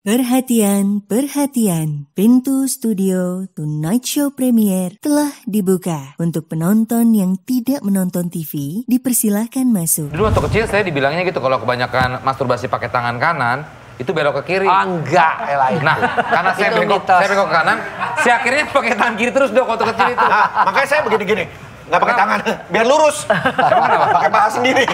Perhatian, perhatian. Pintu studio Tonight Show Premier telah dibuka. Untuk penonton yang tidak menonton TV, dipersilahkan masuk. Dulu waktu kecil saya dibilangnya gitu, kalau kebanyakan masturbasi pakai tangan kanan, itu belok ke kiri. Enggak, Elaine. Nah, karena saya belok ke kanan, saya akhirnya pakai tangan kiri terus dok waktu kecil itu. Makanya saya begini-gini, nggak pakai tangan, biar lurus. Pakai paha sendiri.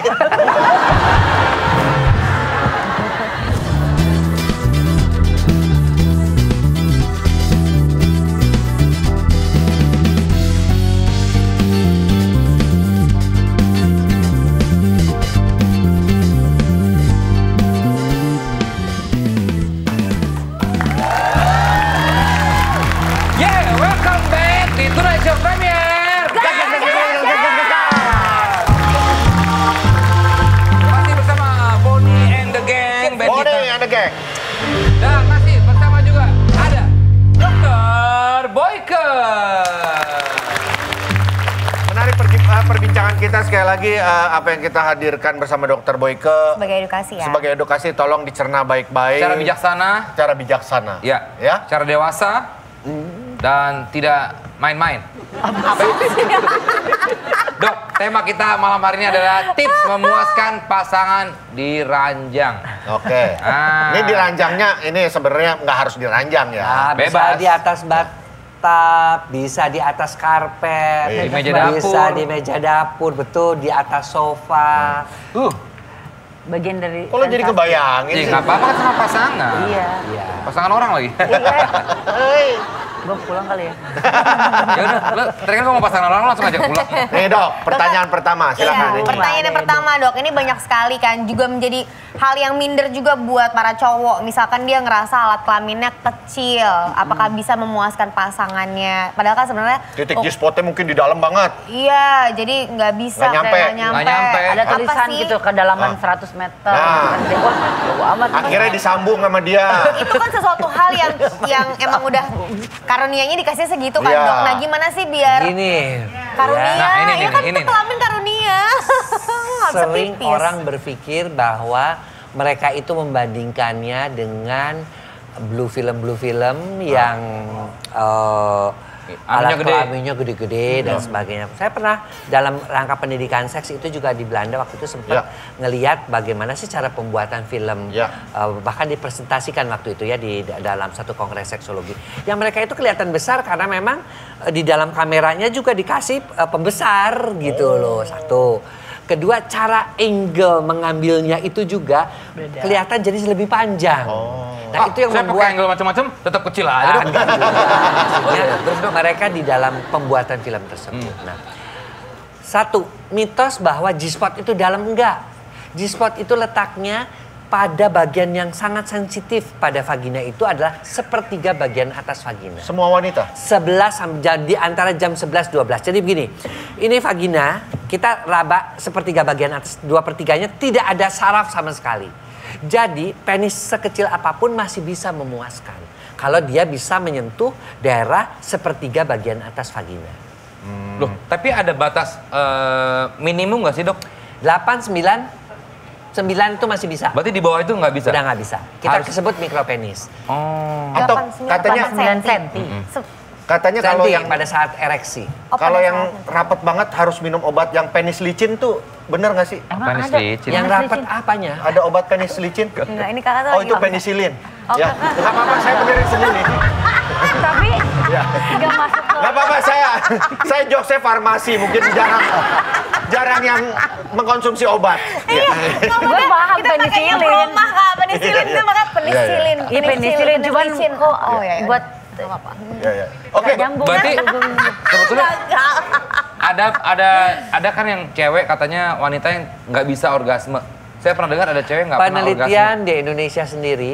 Dan masih bersama juga ada Dr. Boyke. Menarik perbincangan kita sekali lagi, apa yang kita hadirkan bersama Dr. Boyke. Sebagai edukasi ya. Sebagai edukasi, tolong dicerna baik-baik. Secara bijaksana. Secara bijaksana. Ya. Secara dewasa. Dan tidak main-main. Dok, tema kita malam hari ini adalah tips memuaskan pasangan di ranjang. Oke. Ini di ranjangnya, ini sebenarnya nggak harus diranjang ya. Nah, bebas. Bisa di atas bathtub, bisa di atas karpet, Di meja dapur. bisa di meja dapur, betul, di atas sofa. Bagian dari... Kalau jadi kebayangin Iya, sih. nggak apa-apa kan sama pasangan. Iya. Pasangan orang lagi. Gue pulang kali ya. Ya udah, lo tadi kan ngomong pasangan orang langsung ajak pulang. Nih dok, pertanyaan pertama, silakan. Iya, pertanyaan yang pertama dok, ini banyak sekali kan juga menjadi hal yang minder juga buat para cowok. Misalkan dia ngerasa alat kelaminnya kecil, apakah bisa memuaskan pasangannya? Padahal kan sebenarnya Titik G-spotnya mungkin di dalam banget. iya, jadi nggak bisa. Nggak nyampe. Nggak nyampe. Ada Ada tulisan gitu kedalaman 100 meter. Nah. Wah, jauh amat. Akhirnya disambung sama dia. Itu kan sesuatu hal yang emang udah karunianya dikasih segitu kan Iya. dok. Nah gimana sih biar Gini, karunia? Nah, ini, ya kan ini. itu kelamin karunia. Nggak bisa sering pipis. orang berpikir bahwa mereka itu membandingkannya dengan blue film yang alat kelaminnya gede-gede dan sebagainya. Saya pernah dalam rangka pendidikan seks itu juga di Belanda waktu itu sempat ngeliat bagaimana sih cara pembuatan film, bahkan dipresentasikan waktu itu ya di dalam satu kongres seksologi. Yang mereka itu kelihatan besar karena memang di dalam kameranya juga dikasih pembesar gitu loh, satu. Kedua, cara angle mengambilnya itu juga kelihatan jadi lebih panjang. Nah, itu yang saya membuat pakai angle macam-macam tetap kecil aja. terus mereka di dalam pembuatan film tersebut. Nah, satu mitos bahwa G-spot itu dalam, enggak. G-spot itu letaknya pada bagian yang sangat sensitif pada vagina itu adalah sepertiga bagian atas vagina. Semua wanita? 11 di antara jam 11-12. Jadi begini, ini vagina, kita raba sepertiga bagian atas, 2/3-nya tidak ada saraf sama sekali. Jadi penis sekecil apapun masih bisa memuaskan. Kalau dia bisa menyentuh daerah sepertiga bagian atas vagina. Loh, tapi ada batas minimum nggak sih dok? 8, 9 itu masih bisa. Berarti di bawah itu nggak bisa? Udah nggak bisa. Kita sebut mikropenis. Atau katanya 9 cm. Katanya kalau yang pada saat ereksi. kalau yang rapet banget harus minum obat yang penis licin tuh bener nggak sih? Penis licin. Yang rapat apanya? Ada obat penis licin? Enggak, ini kakak tuh Oh lagi itu ngomong. penisilin. Ya, nggak apa-apa saya benerin sendiri. Tapi nggak masuk ke... Nggak apa-apa saya jokesnya farmasi mungkin jarang yang mengkonsumsi obat. Iya, Gue paham kita pakai penisilin. rumah kak, penisilin kita makan penisilin. Iya penisilin, cuman kok buat apa? Ya. Oke. nyambung. Berarti sebetulnya ada kan yang cewek katanya wanita yang nggak bisa orgasme. Saya pernah dengar ada cewek nggak pernah orgasme. Penelitian di Indonesia sendiri,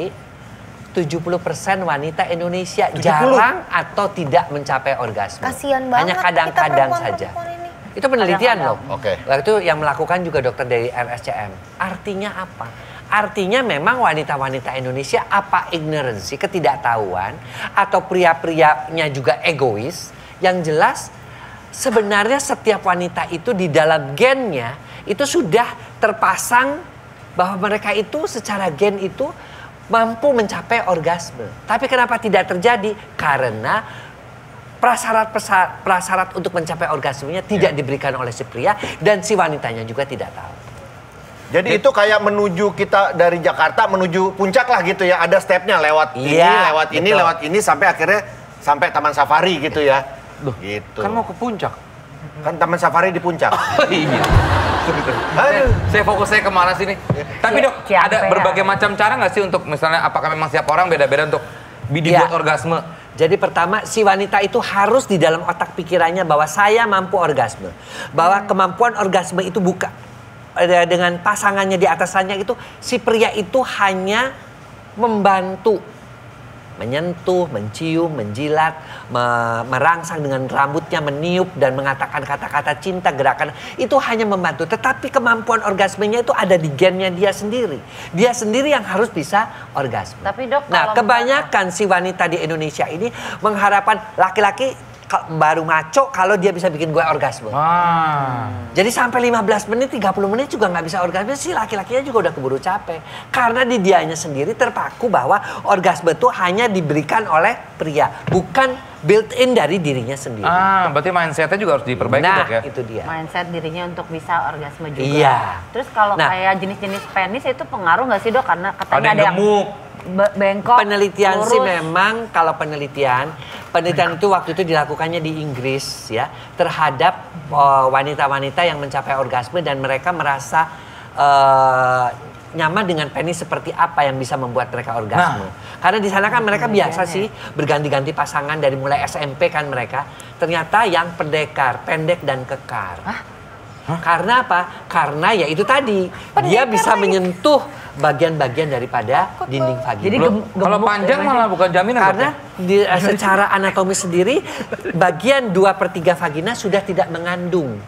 70% wanita Indonesia jarang atau tidak mencapai orgasme. Kasian banget Hanya kadang-kadang kita saja. perempuan ini. Itu penelitian loh. Oke. Waktu itu yang melakukan juga dokter dari RSCM. Artinya apa? Artinya memang wanita-wanita Indonesia apa ignorance, ketidaktahuan, atau pria-prianya juga egois. Yang jelas sebenarnya setiap wanita itu di dalam gennya itu sudah terpasang bahwa mereka itu secara gen itu mampu mencapai orgasme. Tapi kenapa tidak terjadi? Karena prasyarat untuk mencapai orgasmenya tidak diberikan oleh si pria dan si wanitanya juga tidak tahu. Jadi itu kayak menuju kita dari Jakarta menuju puncak lah gitu ya. Ada stepnya lewat lewat ini sampai akhirnya sampai Taman Safari gitu ya. Loh, gitu. kan mau ke puncak. Kan Taman Safari di puncak. Oh, iya. Saya fokusnya kemana sini? Tapi dok, ada berbagai macam cara nggak sih untuk misalnya apakah memang setiap orang beda-beda untuk dibuat orgasme? Jadi pertama si wanita itu harus di dalam otak pikirannya bahwa saya mampu orgasme. Bahwa kemampuan orgasme itu bukan dengan pasangannya di atasannya itu si pria itu hanya membantu. Menyentuh, mencium, menjilat, merangsang dengan rambutnya, meniup dan mengatakan kata-kata cinta, gerakan itu hanya membantu. Tetapi kemampuan orgasmenya itu ada di gennya dia sendiri. Dia sendiri yang harus bisa orgasme. Tapi dok, nah kebanyakan si wanita di Indonesia ini mengharapkan laki-laki baru ngaco kalau dia bisa bikin gue orgasme. Jadi sampai 15 menit, 30 menit juga nggak bisa orgasme, si laki-lakinya juga udah keburu capek. Karena di dianya sendiri terpaku bahwa orgasme itu hanya diberikan oleh pria, bukan built-in dari dirinya sendiri. Berarti mindsetnya juga harus diperbaiki dok ya? Itu dia. Mindset dirinya untuk bisa orgasme juga. Iya. Terus kalau kayak jenis-jenis penis itu pengaruh nggak sih dok? Karena katanya ada yang gemuk. Bengkok. Penelitian lurus. sih memang kalau penelitian itu waktu itu dilakukannya di Inggris ya terhadap wanita-wanita yang mencapai orgasme dan mereka merasa nyaman dengan penis seperti apa yang bisa membuat mereka orgasme. Karena di sana kan mereka biasa sih berganti-ganti pasangan dari mulai SMP kan mereka. Ternyata yang pendek dan kekar. Karena apa? Karena ya itu tadi dia bisa menyentuh bagian-bagian daripada dinding vagina. Jadi kalau panjang malah bukan jaminan. Karena secara anatomi sendiri bagian 2/3 vagina sudah tidak mengandung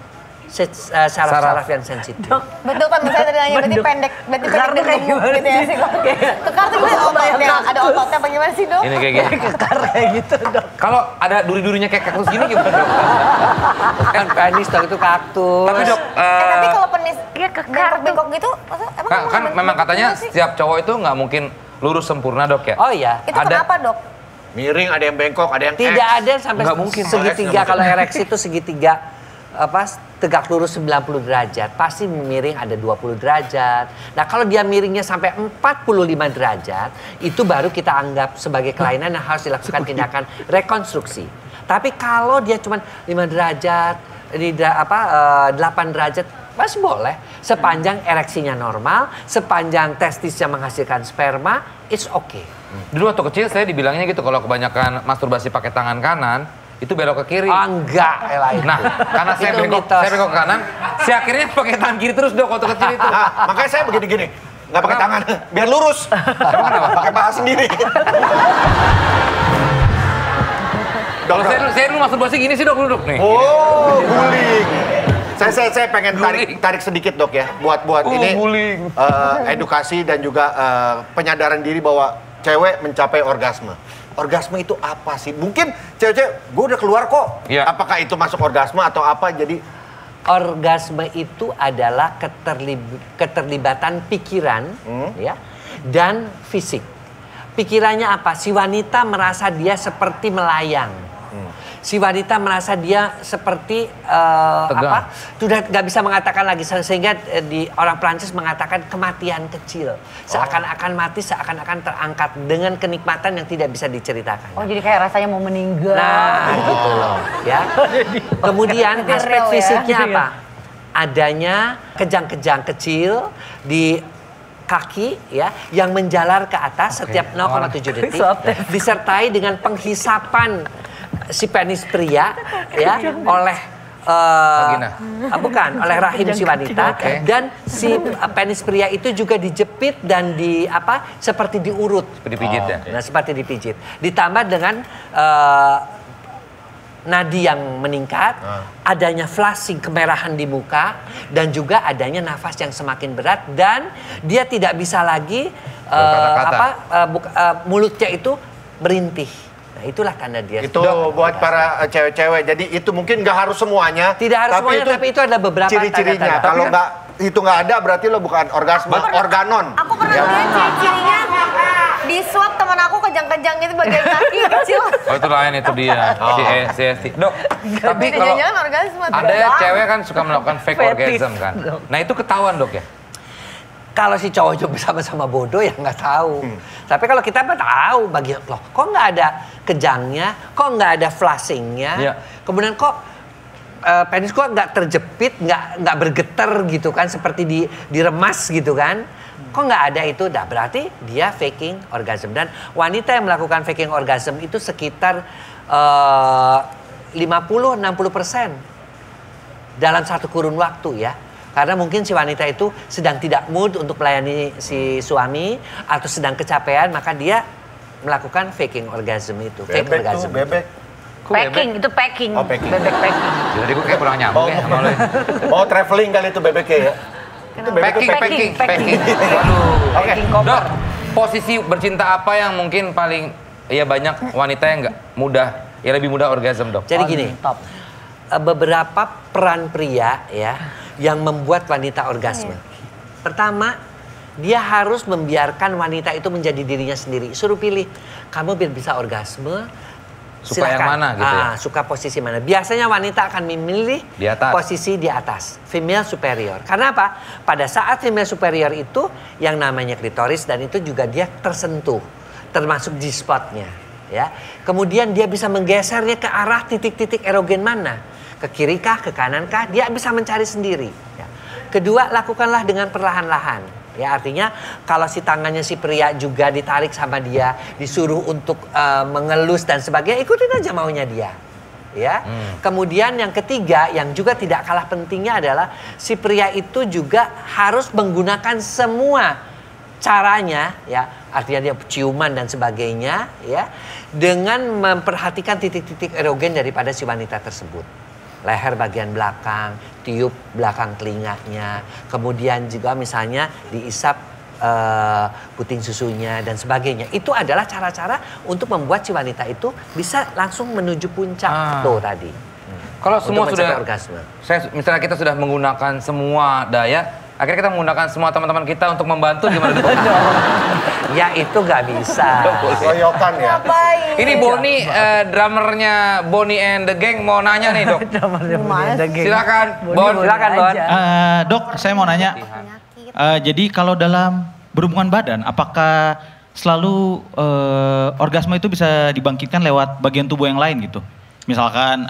saraf-saraf yang sensitif. Betul kan, saya tadi nanya berarti pendek dan gemuk gitu ya sih. Kekar tuh ada ototnya apa gimana sih dok? Ini kayak gini. Kekar kayak gitu dok. Kalau ada duri-durinya kayak kaktus gini gimana dok? Kan penis dok itu kaktus. Tapi dok, tapi kalau penis bengkok gitu, emang kan memang katanya setiap cowok itu nggak mungkin lurus sempurna dok ya? Oh iya. Itu kenapa dok? Miring, ada yang bengkok, ada yang tidak ada sampai nggak mungkin. segitiga. Kalau ereksi itu segitiga tegak lurus 90 derajat, pasti miring ada 20 derajat. Nah kalau dia miringnya sampai 45 derajat, itu baru kita anggap sebagai kelainan yang harus dilakukan tindakan rekonstruksi. Tapi kalau dia cuma 5 derajat, 8 derajat, masih boleh. Sepanjang ereksinya normal, sepanjang testisnya menghasilkan sperma, it's okay. Dulu waktu kecil saya dibilangnya gitu, kalau kebanyakan masturbasi pakai tangan kanan, itu belok ke kiri. Enggak, itu. Nah, karena saya bengkok ke kanan, saya akhirnya pakai tangan kiri terus dok waktu kecil itu. Makanya saya begini-gini, nggak pakai tangan, biar lurus. Emang kenapa? Pakai paha sendiri. Kalau saya dulu masturbasi gini sih dok, duduk nih. Oh, guling. Saya pengen tarik sedikit dok ya, buat ini edukasi dan juga penyadaran diri bahwa cewek mencapai orgasme. Orgasme itu apa sih? Mungkin cewek-cewek, gue udah keluar kok. Ya. Apakah itu masuk orgasme atau apa? Jadi orgasme itu adalah keterlibatan pikiran ya dan fisik. Pikirannya apa? Si wanita merasa dia seperti melayang. Si wanita merasa dia seperti sudah nggak bisa mengatakan lagi, sehingga di orang Prancis mengatakan kematian kecil, seakan-akan mati, seakan-akan terangkat dengan kenikmatan yang tidak bisa diceritakan. Oh jadi kayak rasanya mau meninggal. Nah gitu loh ya. Kemudian aspek fisiknya apa? Adanya kejang-kejang kecil di kaki ya yang menjalar ke atas setiap 0,7 detik, disertai dengan penghisapan si penis pria ya oleh oleh rahim si wanita, dan si penis pria itu juga dijepit dan seperti diurut, dipijit ya. Nah seperti dipijit, ditambah dengan nadi yang meningkat, adanya flushing kemerahan di muka, dan juga adanya nafas yang semakin berat, dan dia tidak bisa lagi mulutnya itu merintih. Nah itulah tanda dia. Itu buat para cewek-cewek. Jadi itu mungkin nggak harus semuanya. Tidak harus semuanya, tapi itu ada beberapa ciri-cirinya. Kalau itu nggak ada berarti lo bukan orgasme, organon. Aku pernah lihat ciri-cirinya. Di swab teman aku kejang-kejang itu bagian kaki kecil. Oh itu lain itu dia. Si Esti. Dok, tapi kalau ada cewek kan suka melakukan fake orgasm kan. Nah itu ketahuan dok ya? Kalau si cowoknya bersama-sama bodoh ya nggak tahu. Tapi kalau kita mah tahu loh, kok nggak ada kejangnya, kok nggak ada flashingnya, kemudian kok penis kok nggak terjepit, nggak bergetar gitu kan, seperti diremas gitu kan. Kok nggak ada itu, berarti dia faking orgasm. Dan wanita yang melakukan faking orgasm itu sekitar 50-60% dalam satu kurun waktu ya. Karena mungkin si wanita itu sedang tidak mood untuk melayani si suami atau sedang kecapean, maka dia melakukan faking orgasm itu. Fake orgasm. Bebek. Packing, itu packing. Oh, packing. Bebek packing. Jadi gue kayak kurang nyambung ya sama lo. Mau traveling kali itu bebeknya ya? Itu Packing. Waduh. Oke, Dok, posisi bercinta apa yang mungkin paling banyak wanita yang lebih mudah orgasm, Dok? Jadi gini, beberapa peran pria ya yang membuat wanita orgasme. Pertama, dia harus membiarkan wanita itu menjadi dirinya sendiri. Suruh pilih, kamu biar bisa orgasme, suka silakan. yang mana gitu ya? Suka posisi mana. Biasanya wanita akan memilih posisi di atas, female superior. Karena apa? Pada saat female superior itu yang namanya klitoris dan itu juga dia tersentuh, termasuk G-spotnya. Ya. Kemudian dia bisa menggesernya ke arah titik-titik erogen mana. Ke kiri kah, ke kanan kah, dia bisa mencari sendiri. Ya. Kedua, lakukanlah dengan perlahan-lahan. Ya, artinya kalau si tangannya si pria juga ditarik sama dia, disuruh untuk mengelus dan sebagainya, ikutin aja maunya dia. Ya. Kemudian yang ketiga, yang juga tidak kalah pentingnya adalah si pria itu juga harus menggunakan semua caranya, ya, artinya dia ciuman dan sebagainya, ya, dengan memperhatikan titik-titik erogen daripada si wanita tersebut. Leher bagian belakang, tiup belakang telinganya, kemudian juga misalnya diisap puting susunya dan sebagainya. Itu adalah cara-cara untuk membuat si wanita itu bisa langsung menuju puncak tuh tadi. Kalau semua sudah orgasme. Misalnya kita sudah menggunakan semua daya, akhirnya kita menggunakan semua teman-teman kita untuk membantu gimana? Ya itu nggak bisa. Koyokan ya. Ini Boni, drummernya Bonnie and the Gang mau nanya nih, Dok. Silakan, Bon. Silakan, Bon. Dok, saya mau nanya. Jadi kalau dalam berhubungan badan, apakah selalu orgasme itu bisa dibangkitkan lewat bagian tubuh yang lain gitu? Misalkan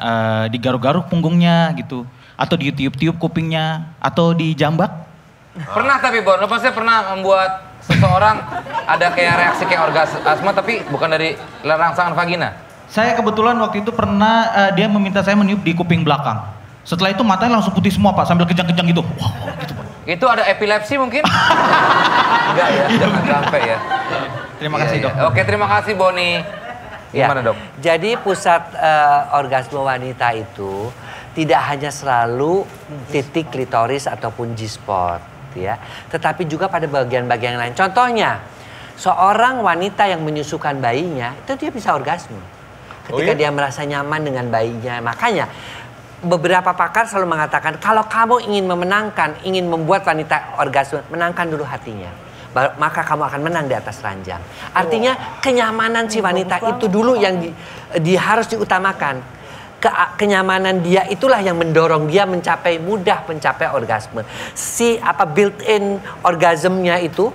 digaruk-garuk punggungnya gitu, atau ditiup-tiup kupingnya, atau dijambak? Pernah tapi Bon, lo pasti pernah membuat seseorang ada kayak reaksi kayak orgasme tapi bukan dari rangsangan vagina? Saya kebetulan waktu itu pernah dia meminta saya meniup di kuping belakang. Setelah itu matanya langsung putih semua Pak, sambil kejang-kejang gitu. Wow, gitu Pak. Itu ada epilepsi mungkin? Enggak ya, jangan sampai ya. Terima kasih Dok. Oke, terima kasih Boni. Gimana Dok? Jadi pusat orgasme wanita itu tidak hanya selalu titik klitoris ataupun G-spot. Ya, tetapi juga pada bagian-bagian lain. Contohnya, seorang wanita yang menyusukan bayinya itu dia bisa orgasme ketika dia merasa nyaman dengan bayinya. Makanya beberapa pakar selalu mengatakan kalau kamu ingin memenangkan, ingin membuat wanita orgasme, menangkan dulu hatinya. Maka kamu akan menang di atas ranjang. Artinya kenyamanan si wanita itu dulu yang harus diutamakan. Kenyamanan dia itulah yang mendorong dia mudah mencapai orgasme. Si built-in orgasmnya itu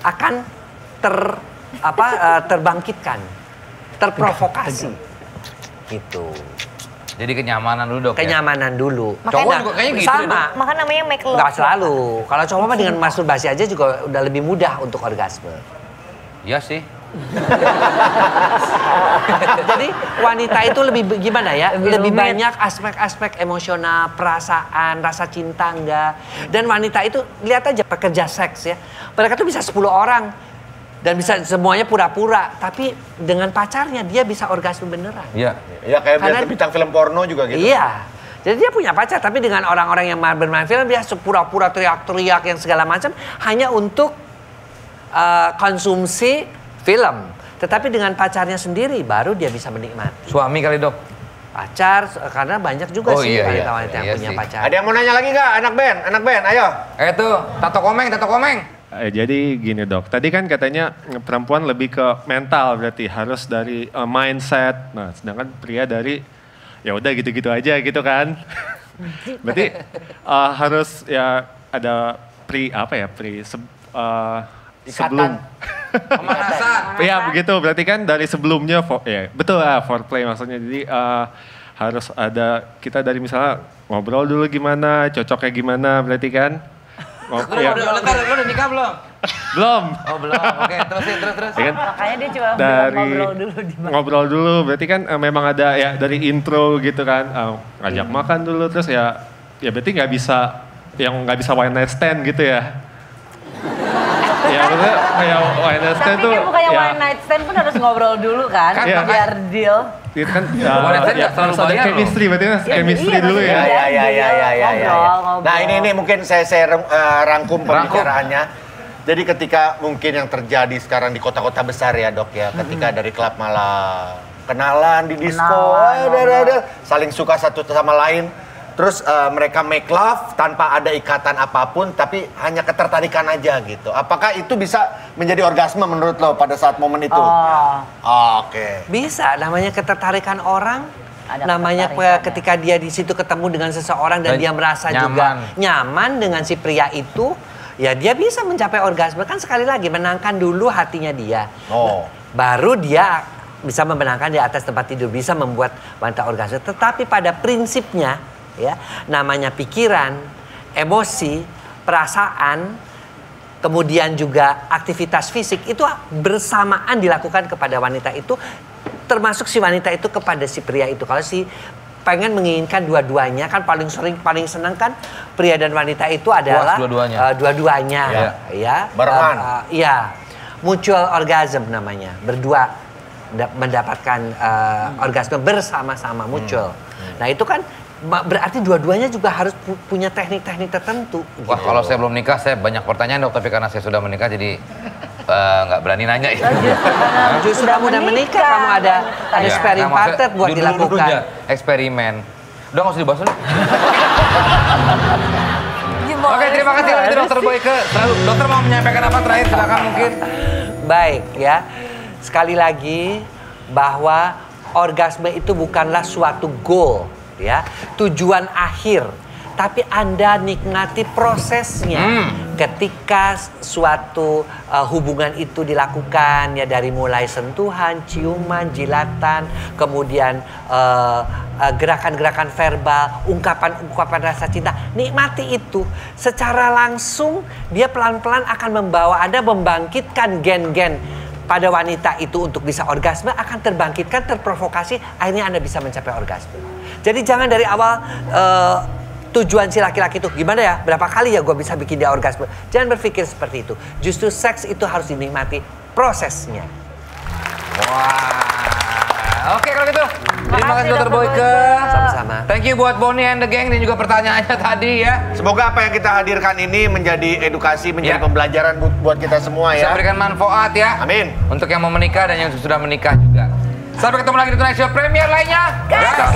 akan terbangkitkan, terprovokasi. Gitu. Jadi kenyamanan dulu Dok. Kenyamanan dulu. Cowok juga kayaknya gitu. Sama. Maka namanya make love. Nggak selalu. Kalau cowok mah dengan masturbasi aja juga udah lebih mudah untuk orgasme. Iya sih. Jadi wanita itu lebih gimana ya? Lebih banyak aspek-aspek emosional, perasaan, rasa cinta enggak. Dan wanita itu lihat aja pekerja seks ya. Mereka tuh bisa 10 orang dan bisa semuanya pura-pura, tapi dengan pacarnya dia bisa orgasme beneran. Iya. Iya kayak biasa bintang film porno juga gitu. Iya. Jadi dia punya pacar, tapi dengan orang-orang yang bermain film dia pura-pura teriak-teriak yang segala macam hanya untuk konsumsi film. Tetapi dengan pacarnya sendiri baru dia bisa menikmati. Suami kali Dok? Pacar, karena banyak juga sih wanita-wanita yang punya pacar. Ada yang mau nanya lagi nggak? Anak band, ayo. Tuh, Tato Komeng. Jadi gini dok, tadi kan katanya perempuan lebih ke mental berarti harus dari mindset. Nah sedangkan pria dari ya udah gitu-gitu aja gitu kan. Berarti harus ya ada sebelum. Pemanasan. Iya begitu, berarti kan dari sebelumnya, ya betul foreplay maksudnya. Jadi harus ada kita dari misalnya ngobrol dulu gimana, cocoknya gimana berarti kan. Lu udah nikah belum? Belum. Oh belum, oke terus. Ya kan? Makanya dia cuma Dari ngobrol dulu di mana. ngobrol dulu, berarti kan memang ada ya dari intro gitu kan, ngajak makan dulu terus ya berarti nggak bisa one night stand gitu ya. Ya maksudnya kayak one night stand tuh. Tapi kan bukannya ya, one night stand pun harus ngobrol dulu kan, biar deal. itu kan One night stand ya, selalu harus ada bayar chemistry, berarti kan chemistry dulu ya. Ya. Ngobrol. Nah ini mungkin saya rangkum pembicaraannya. Jadi ketika mungkin yang terjadi sekarang di kota-kota besar ya dok ya, ketika dari klub malam, kenalan di disco, saling suka satu sama lain, terus mereka make love tanpa ada ikatan apapun, tapi hanya ketertarikan aja gitu. Apakah itu bisa menjadi orgasme menurut lo pada saat momen itu? Oke. Bisa, namanya ketertarikan orang. Namanya ketika dia di situ ketemu dengan seseorang dan dia merasa juga nyaman dengan si pria itu, ya dia bisa mencapai orgasme. Kan sekali lagi menangkan dulu hatinya dia. Baru dia bisa memenangkan di atas tempat tidur, bisa membuat wanita orgasme. Tetapi pada prinsipnya ya, namanya pikiran, emosi, perasaan, kemudian juga aktivitas fisik itu bersamaan dilakukan kepada wanita itu, termasuk si wanita itu kepada si pria itu. Kalau si pengen menginginkan dua-duanya, kan paling senang kan pria dan wanita itu adalah dua-duanya ya. Barengan. Iya. Mutual orgasm namanya. Berdua mendapatkan orgasme bersama-sama mutual. Nah, itu kan berarti dua-duanya juga harus punya teknik-teknik tertentu. Wah, kalau saya belum nikah, saya banyak pertanyaan dok, tapi karena saya sudah menikah jadi nggak berani nanya ya. Justru kamu udah menikah, kamu ada sparring partner buat dilakukan. Eksperimen. Udah nggak usah dibahas dulu. Oke, terima kasih itu dokter Boyke. Dokter mau menyampaikan apa terakhir? Silakan mungkin. Baik ya, sekali lagi bahwa orgasme itu bukanlah suatu goal. Ya, tujuan akhir, tapi Anda nikmati prosesnya. Ketika suatu hubungan itu dilakukan ya, dari mulai sentuhan, ciuman, jilatan, kemudian gerakan-gerakan verbal, ungkapan-ungkapan rasa cinta, nikmati itu. Secara langsung dia pelan-pelan akan membawa Anda membangkitkan gen-gen pada wanita itu untuk bisa orgasme, akan terbangkitkan, terprovokasi, akhirnya Anda bisa mencapai orgasme. Jadi jangan dari awal tujuan si laki-laki itu gimana ya, berapa kali ya gue bisa bikin dia orgasme. Jangan berpikir seperti itu. Justru seks itu harus dinikmati prosesnya. Wah, oke kalau gitu. Terima kasih dokter Boyke. Sama-sama. Thank you buat Bonnie and the gang dan juga pertanyaannya tadi ya. Semoga apa yang kita hadirkan ini menjadi edukasi, menjadi pembelajaran buat kita semua ya. Bisa berikan manfaat ya. Amin. Untuk yang mau menikah dan yang sudah menikah juga. Sampai ketemu lagi di Tonight Show Premier lainnya. Gas!